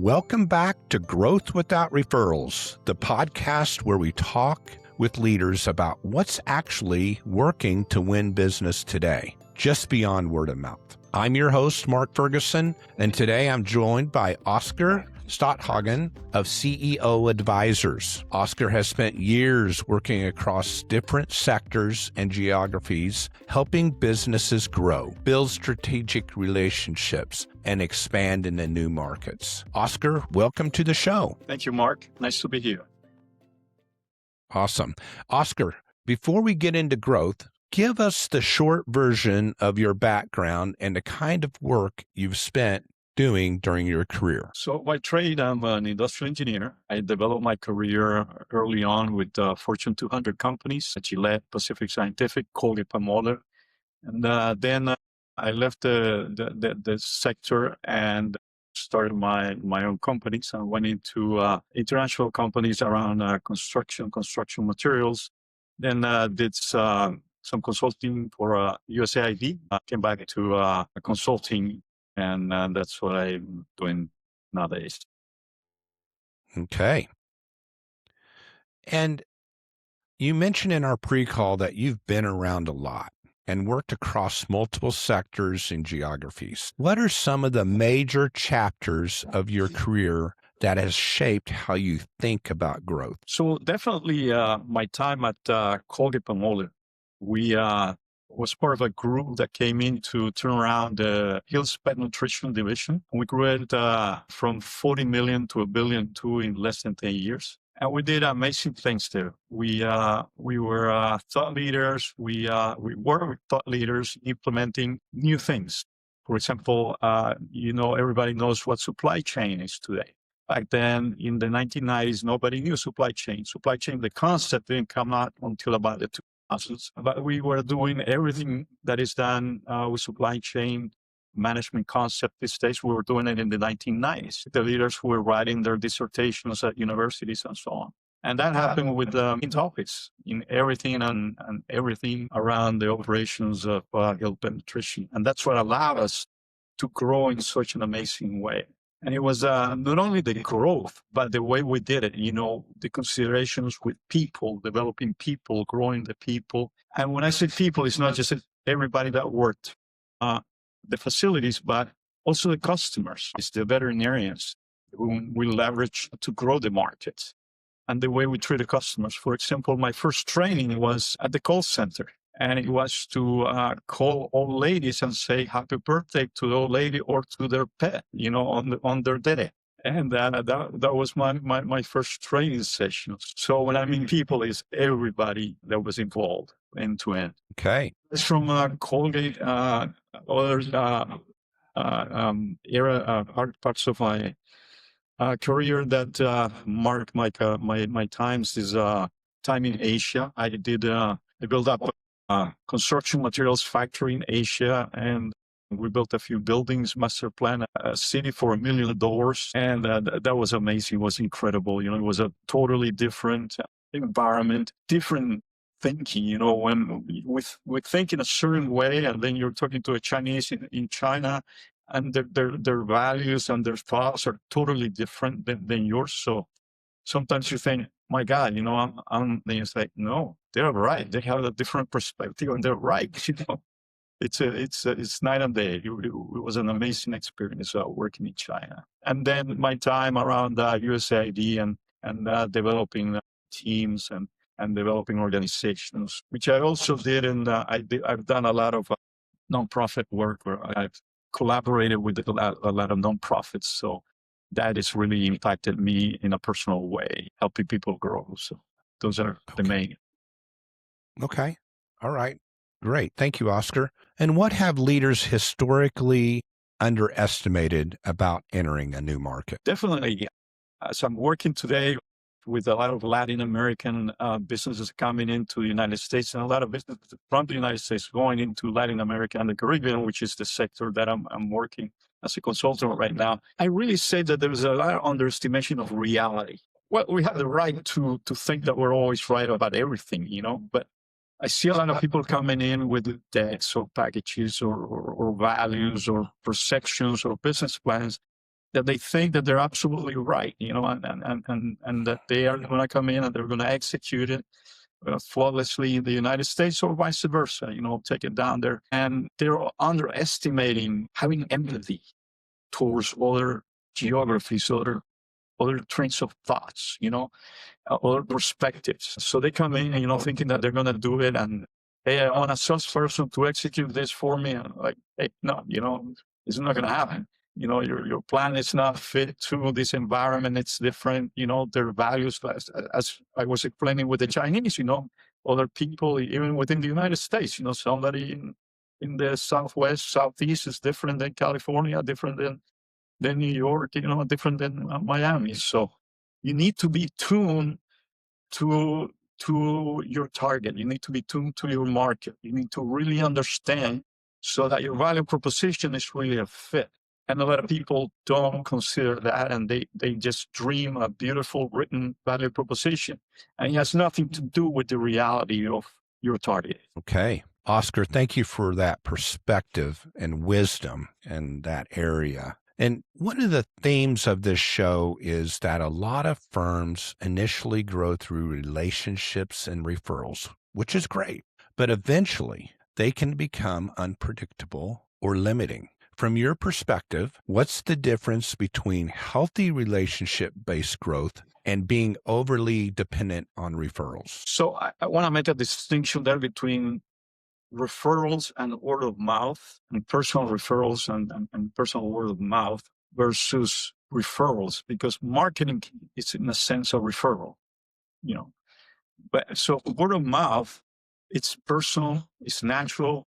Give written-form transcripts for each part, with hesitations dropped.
Welcome back to Growth Without Referrals, the podcast where we talk with leaders about what's actually working to win business today, just beyond word of mouth. I'm your host, Mark Ferguson, and today I'm joined by Oscar Stadthagen of CEO Advisors. Oscar has spent years working across different sectors and geographies, helping businesses grow, build strategic relationships, and expand into new markets. Oscar, welcome to the show. Thank you, Mark. Nice to be here. Awesome. Oscar, before we get into growth, give us the short version of your background and the kind of work you've spent doing during your career. So by trade, I'm an industrial engineer. I developed my career early on with Fortune 200 companies, Gillette, Pacific Scientific, Colgate-Palmolive. And then I left the sector and started my own companies. I went into international companies around construction materials. Then did some consulting for USAID. Came back to consulting, and that's what I'm doing nowadays. Okay. And you mentioned in our pre-call that you've been around a lot and worked across multiple sectors and geographies. What are some of the major chapters of your career that has shaped how you think about growth? So definitely my time at Colgate-Palmolive, we was part of a group that came in to turn around the Hill's Pet Nutrition division. We grew it from 40 million to $1.2 billion in less than 10 years. And we did amazing things there. We were thought leaders. We worked with thought leaders implementing new things. For example, everybody knows what supply chain is today. Back then, in the 1990s, nobody knew supply chain. Supply chain, the concept didn't come out until about the 2000s. But we were doing everything that is done with supply chain management concept these days. We were doing it in the 1990s. The leaders who were writing their dissertations at universities and so on. And that happened with in topics, in everything and everything around the operations of health and nutrition. And that's what allowed us to grow in such an amazing way. And it was not only the growth, but the way we did it, the considerations with people, developing people, growing the people. And when I say people, it's not just everybody that worked the facilities, but also the customers. It's the veterinarians who we leverage to grow the market and the way we treat the customers. For example, my first training was at the call center. And it was to call old ladies and say happy birthday to the old lady or to their pet, on their day. And that was my first training session. So when I mean people, is everybody that was involved end to end. Okay. It's from Colgate, other parts of my career that marked my times is time in Asia. I built up construction materials factory in Asia, and we built a few buildings, master plan, a city for $1 million. And that was amazing. It was incredible. It was a totally different environment, different thinking, when we think in a certain way, and then you're talking to a Chinese in China, and their values and their thoughts are totally different than yours. So sometimes you think, my God, then you say, no, they're right. They have a different perspective and they're right. It's night and day. It was an amazing experience working in China. And then my time around USAID and developing teams and developing organizations, which I also did. And I've done a lot of nonprofit work where I've collaborated with a lot of nonprofits. So that has really impacted me in a personal way, helping people grow. So those are the main. Okay. All right. Great. Thank you, Oscar. And what have leaders historically underestimated about entering a new market? Definitely. As I'm working today with a lot of Latin American businesses coming into the United States, and a lot of businesses from the United States going into Latin America and the Caribbean, which is the sector that I'm working as a consultant right now, I really say that there's a lot of underestimation of reality. Well, we have the right to think that we're always right about everything, but I see a lot of people coming in with decks or packages or values or perceptions or business plans that they think that they're absolutely right, and that they are going to come in and they're going to execute it flawlessly in the United States or vice versa, take it down there. And they're underestimating having empathy towards other geographies, other trains of thoughts, other perspectives. So they come in, thinking that they're going to do it. And, hey, I want a salesperson to execute this for me. And like, hey, no, it's not going to happen. Your plan is not fit to this environment. It's different, their values, as I was explaining with the Chinese, other people, even within the United States, somebody in the Southwest, Southeast is different than California, different than New York, different than Miami. So you need to be tuned to your target. You need to be tuned to your market. You need to really understand so that your value proposition is really a fit. And a lot of people don't consider that, and they just dream a beautiful written value proposition. And it has nothing to do with the reality of your target. Okay. Oscar, thank you for that perspective and wisdom in that area. And one of the themes of this show is that a lot of firms initially grow through relationships and referrals, which is great, but eventually they can become unpredictable or limiting. From your perspective, what's the difference between healthy relationship-based growth and being overly dependent on referrals? So I want to make a distinction there between referrals and word of mouth, and personal referrals and personal word of mouth versus referrals, because marketing is in a sense a referral, But so word of mouth, it's personal, it's natural.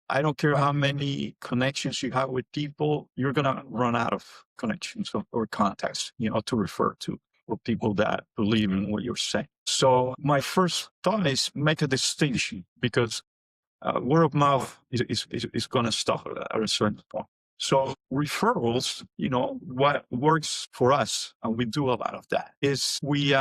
I don't care how many connections you have with people, you're going to run out of connections or contacts, to refer to, or people that believe in what you're saying. So my first thought is make a distinction, because word of mouth is going to stop at a certain point. So referrals, what works for us, and we do a lot of that, is we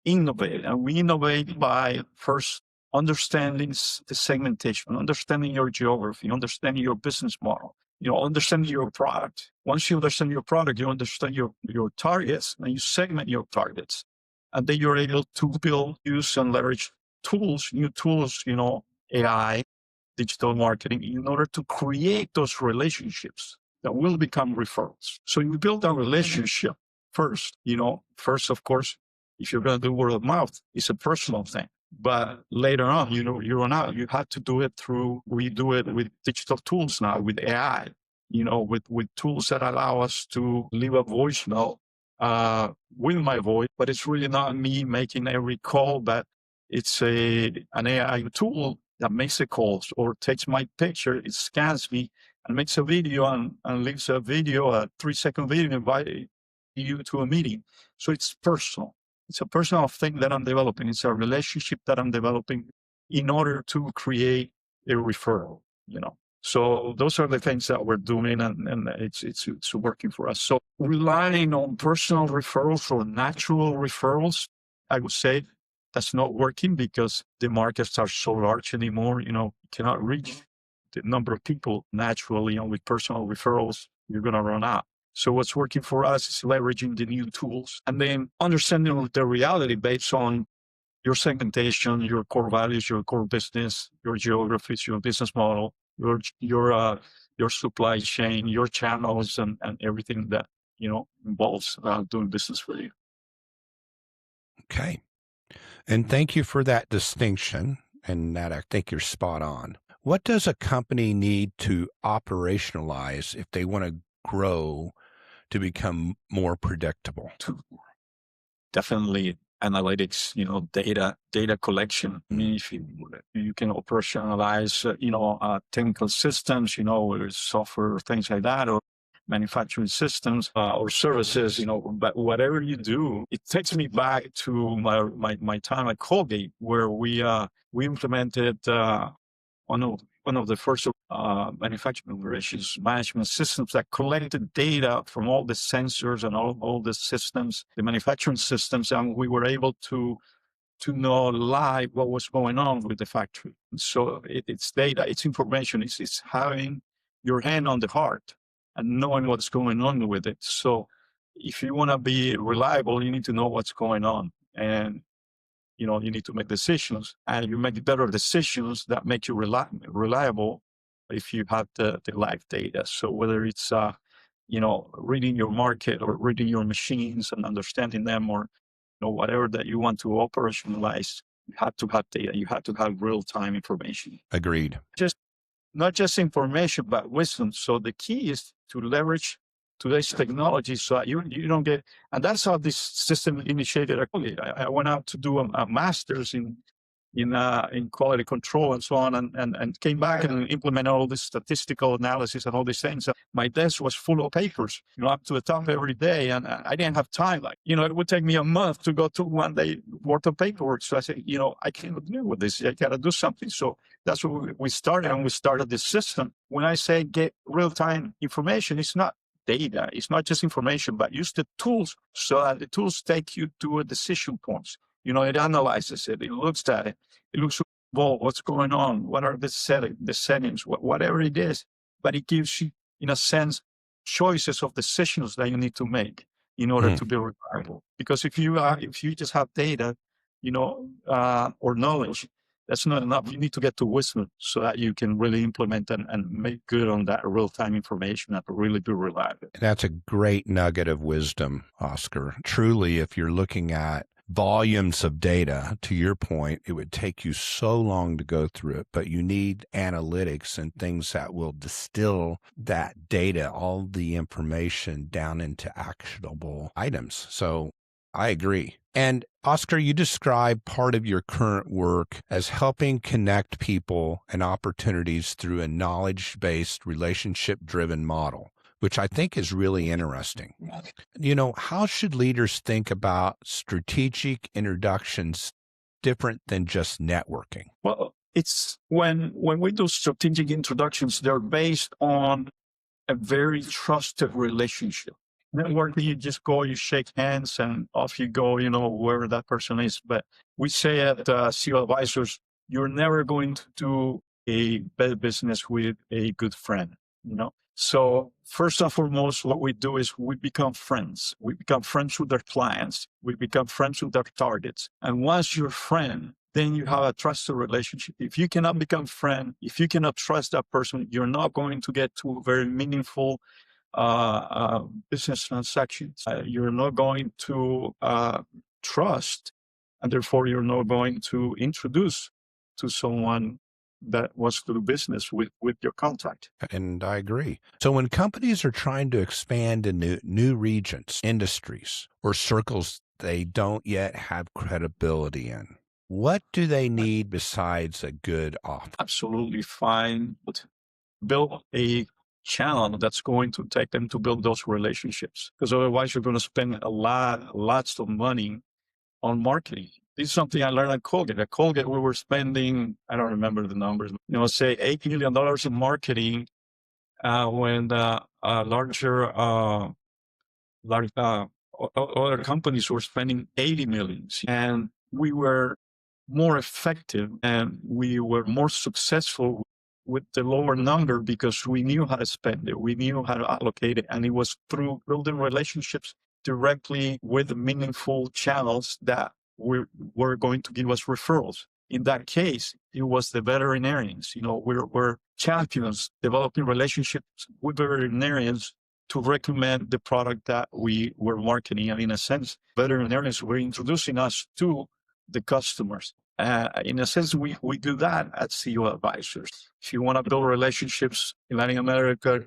innovate. And we innovate by first understanding the segmentation, understanding your geography, understanding your business model, understanding your product. Once you understand your product, you understand your targets, and you segment your targets. And then you're able to build, use, and leverage tools, new tools, AI, digital marketing, in order to create those relationships that will become referrals. So you build a relationship first, first, of course, if you're going to do word of mouth, it's a personal thing. But later on, you run out. You have to do it we do it with digital tools now, with AI, with tools that allow us to leave a voicemail with my voice, but it's really not me making every call, but it's an AI tool that makes the calls or takes my picture, it scans me and makes a video and leaves a video, a 3-second video, invite you to a meeting. So it's personal. It's a personal thing that I'm developing. It's a relationship that I'm developing in order to create a referral, So those are the things that we're doing, and it's working for us. So relying on personal referrals or natural referrals, I would say that's not working, because the markets are so large anymore. You cannot reach the number of people naturally, with personal referrals. You're going to run out. So what's working for us is leveraging the new tools and then understanding the reality based on your segmentation, your core values, your core business, your geographies, your business model, your supply chain, your channels, and everything that, involves doing business for you. Okay. And thank you for that distinction, and that I think you're spot on. What does a company need to operationalize if they want to grow to become more predictable? Definitely analytics, data collection. I mean, if you can operationalize, technical systems, whether it's software or things like that, or manufacturing systems or services, but whatever you do, it takes me back to my time at Colgate, where we implemented one of the first manufacturing operations management systems that collected data from all the sensors and all the systems, the manufacturing systems, and we were able to know live what was going on with the factory. So it's data, it's information, it's having your hand on the heart and knowing what's going on with it. So if you want to be reliable, you need to know what's going on. And you need to make decisions, and you make better decisions that make you reliable if you have the live data. So whether it's reading your market or reading your machines and understanding them, or whatever that you want to operationalize, you have to have data. You have to have real-time information. Agreed. Not just information, but wisdom. So the key is to leverage today's technology so that you don't get, and that's how this system initiated. I went out to do a master's in quality control and so on, and came back and implemented all this statistical analysis and all these things. My desk was full of papers, up to the top every day, and I didn't have time. It would take me a month to go through one day worth of paperwork. So I said, I can't deal with this. I got to do something. So that's what we started, and we started this system. When I say get real-time information, it's not data. It's not just information, but use the tools so that the tools take you to a decision points. It analyzes it. It looks at it. It looks, well, what's going on? What are the settings, whatever it is. But it gives you, in a sense, choices of decisions that you need to make in order to be reliable. Because if you just have data, or knowledge, that's not enough. You need to get to wisdom so that you can really implement and make good on that real-time information and really be reliable. That's a great nugget of wisdom, Oscar. Truly, if you're looking at volumes of data, to your point, it would take you so long to go through it, but you need analytics and things that will distill that data, all the information down into actionable items. So I agree. And Oscar, you describe part of your current work as helping connect people and opportunities through a knowledge-based, relationship-driven model, which I think is really interesting. How should leaders think about strategic introductions different than just networking? Well, it's when we do strategic introductions, they're based on a very trusted relationship. Networking, you just go, you shake hands, and off you go, wherever that person is. But we say at CEO Advisors, you're never going to do a better business with a good friend, So first and foremost, what we do is we become friends. We become friends with our clients. We become friends with our targets. And once you're a friend, then you have a trusted relationship. If you cannot become friend, if you cannot trust that person, you're not going to get to very meaningful business transactions. You're not going to trust, and therefore you're not going to introduce to someone that wants to do business with your contact. And I agree. So when companies are trying to expand into new regions, industries, or circles they don't yet have credibility in, what do they need besides a good offer? Absolutely fine. Build a channel that's going to take them to build those relationships, because otherwise you're going to spend lots of money on marketing. This is something I learned at Colgate. At Colgate, we were spending, I don't remember the numbers, say $8 million in marketing when other companies were spending 80 million. And we were more effective and we were more successful with the lower number because we knew how to spend it. We knew how to allocate it. And it was through building relationships directly with meaningful channels that were going to give us referrals. In that case, it was the veterinarians. We're champions developing relationships with veterinarians to recommend the product that we were marketing. And in a sense, veterinarians were introducing us to the customers. In a sense, we do that at CEO Advisors. If you want to build relationships in Latin America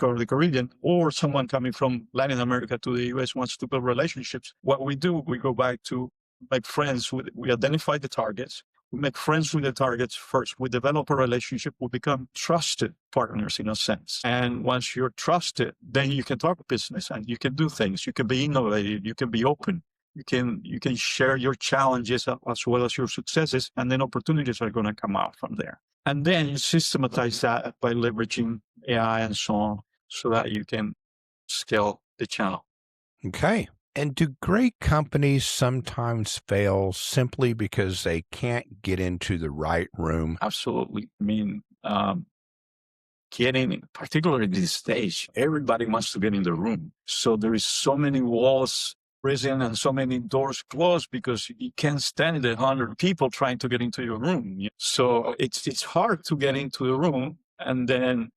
or the Caribbean, or someone coming from Latin America to the US wants to build relationships, what we do, we go back to make friends with, we identify the targets, we make friends with the targets first, we develop a relationship, we become trusted partners in a sense. And once you're trusted, then you can talk business and you can do things, you can be innovative, you can be open. You can share your challenges as well as your successes, and then opportunities are going to come out from there. And then you systematize that by leveraging AI and so on, so that you can scale the channel. Okay. And do great companies sometimes fail simply because they can't get into the right room? Absolutely. I mean, getting, particularly these days, everybody wants to get in the room. So there is so many walls prison and so many doors closed because you can't stand the 100 people trying to get into your room. So it's hard to get into the room, and then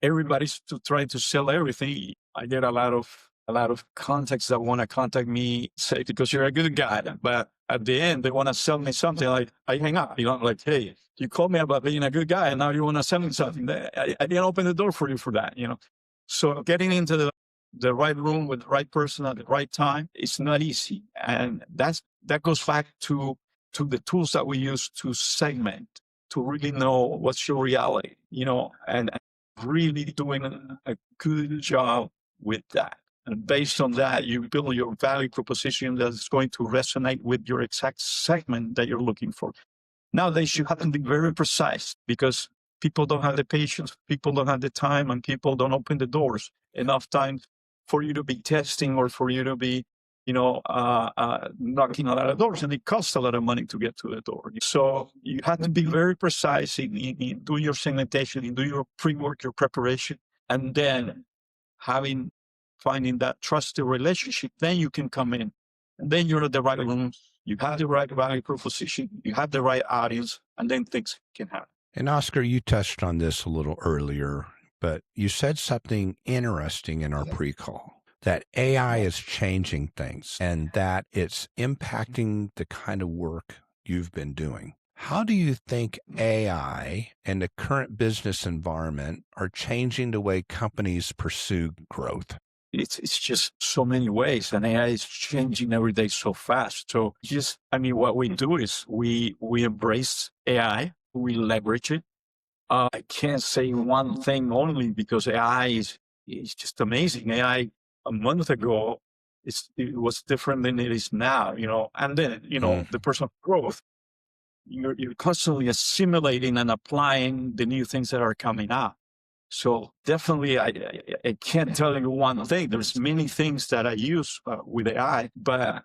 everybody's to try to sell everything. I get a lot of contacts that want to contact me, say, because you're a good guy, but at the end they want to sell me something. Like, I hang up, like, hey, you called me about being a good guy and now you want to sell me something. I didn't open the door for you for that. So getting into the right room with the right person at the right time is not easy. And that goes back to the tools that we use to segment, to really know what's your reality, and really doing a good job with that. And based on that, you build your value proposition that's going to resonate with your exact segment that you're looking for. Nowadays, you have to be very precise because people don't have the patience, people don't have the time, and people don't open the doors enough time for you to be testing or for you to be, knocking a lot of doors. And it costs a lot of money to get to the door. So you have to be very precise in do your segmentation, in do your pre-work, your preparation, and then finding that trusted relationship, then you can come in. And then you're at the right room, you have the right value proposition, you have the right audience, and then things can happen. And Oscar, you touched on this a little earlier, but you said something interesting in our pre-call, that AI is changing things and that it's impacting the kind of work you've been doing. How do you think AI and the current business environment are changing the way companies pursue growth? It's just so many ways, and AI is changing every day so fast. So what we do is we embrace AI, we leverage it. I can't say one thing only because AI is just amazing. AI a month ago, it was different than it is now, and then, the personal growth, you're constantly assimilating and applying the new things that are coming out. So definitely, I can't tell you one thing. There's many things that I use with AI, but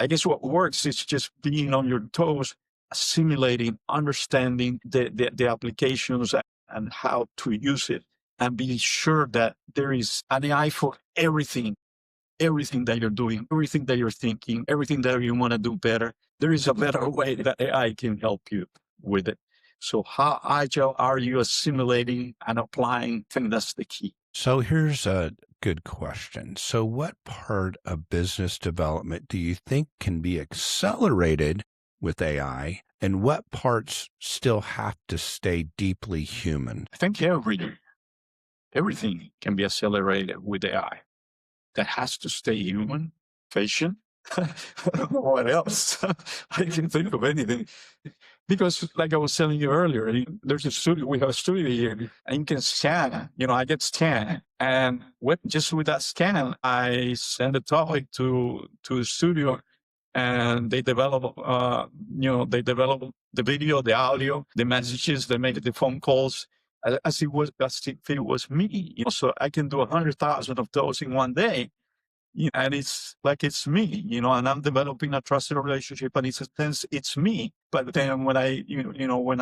I guess what works is just being on your toes, assimilating, understanding the applications and how to use it, and being sure that there is an AI for everything that you're doing, everything that you're thinking, everything that you want to do better. There is a better way that AI can help you with it. So how agile are you assimilating and applying? I think that's the key. So here's a good question. So what part of business development do you think can be accelerated with AI, and what parts still have to stay deeply human? I think everything can be accelerated with AI. That has to stay human, patient. I don't know what else. I can think of anything. Because like I was telling you earlier, there's a studio, we have a studio here, and you can scan, I get scanned. And with that scan, I send a topic to the studio, and they develop, the video, the audio, the messages, they make the phone calls as if it was me. So I can do 100,000 of those in one day. And it's like it's me, and I'm developing a trusted relationship, and it's me. But then when I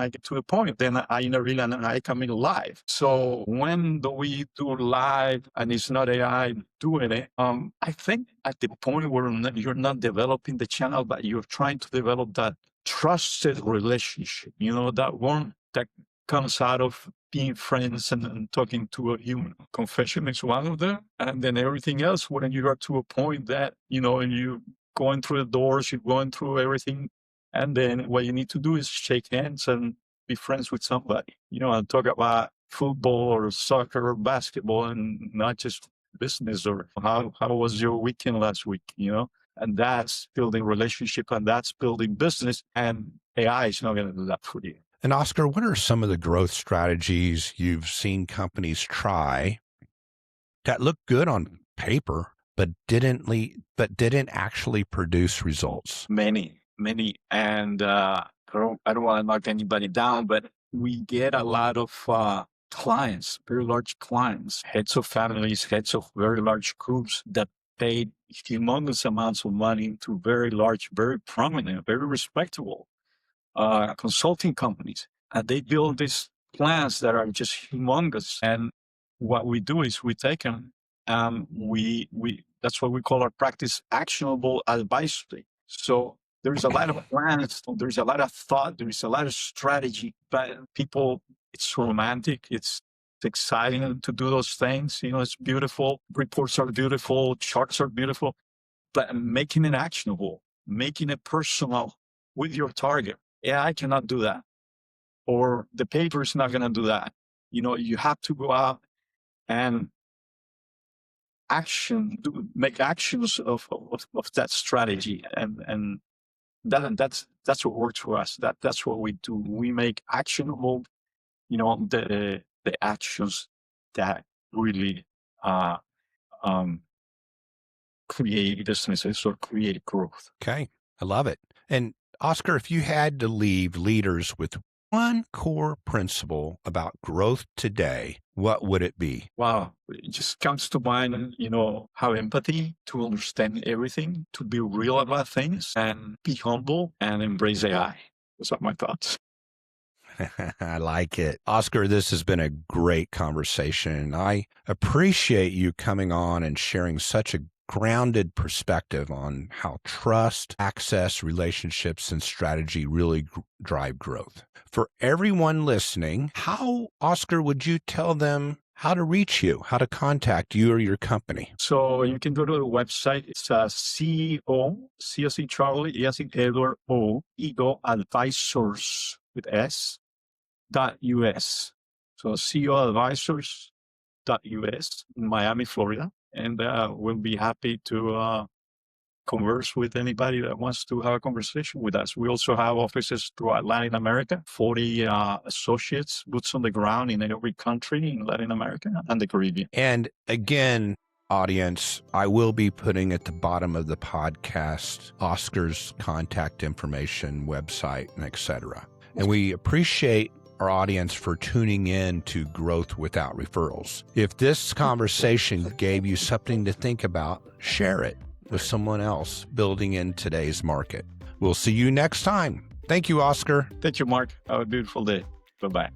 get to a point, then I intervene and I come in live. So when do we do live and it's not AI doing it? I think at the point where you're not developing the channel, but you're trying to develop that trusted relationship, that one that comes out of being friends and talking to a human. Confession is one of them. And then everything else, when you are to a point that, you're going through the doors, you're going through everything. And then what you need to do is shake hands and be friends with somebody, and talk about football or soccer or basketball, and not just business or how was your weekend last week, and that's building relationship, and that's building business, and AI is not going to do that for you. And Oscar, what are some of the growth strategies you've seen companies try that look good on paper, but didn't actually produce results? Many. And I don't want to knock anybody down, but we get a lot of clients, very large clients, heads of families, heads of very large groups that paid humongous amounts of money to very large, very prominent, very respectable consulting companies. And they build this plans that are just humongous. And what we do is we take them, we that's what we call our practice actionable advisory. So there's a lot of plans, there's a lot of thought, there's a lot of strategy, but people, it's romantic, it's exciting to do those things. It's beautiful. Reports are beautiful, charts are beautiful, but making it actionable, making it personal with your target. Yeah, I cannot do that. Or the paper is not going to do that. You have to go out and make actions of that strategy. And that's what works for us. That's what we do. We make actionable, the actions that really create businesses or create growth. Okay. I love it. And Oscar, if you had to leave leaders with one core principle about growth today, what would it be? Wow. It just comes to mind, have empathy, to understand everything, to be real about things, and be humble and embrace AI. Those are my thoughts. I like it. Oscar, this has been a great conversation. I appreciate you coming on and sharing such a grounded perspective on how trust, access, relationships, and strategy really drive growth. For everyone listening, Oscar, would you tell them how to reach you, how to contact you or your company? So you can go to the website. It's CEO, C as in Charlie, E as in Edward, O, Ego Advisors with S.US. So CEOadvisors.us in Miami, Florida. And we'll be happy to converse with anybody that wants to have a conversation with us. We also have offices throughout Latin America, 40 associates, boots on the ground in every country in Latin America and the Caribbean. And again, audience, I will be putting at the bottom of the podcast Oscar's contact information, website, and etc. And we appreciate our audience for tuning in to Growth Without Referrals. If this conversation gave you something to think about, share it with someone else building in today's market. We'll see you next time. Thank you, Oscar. Thank you, Mark. Have a beautiful day. Bye-bye.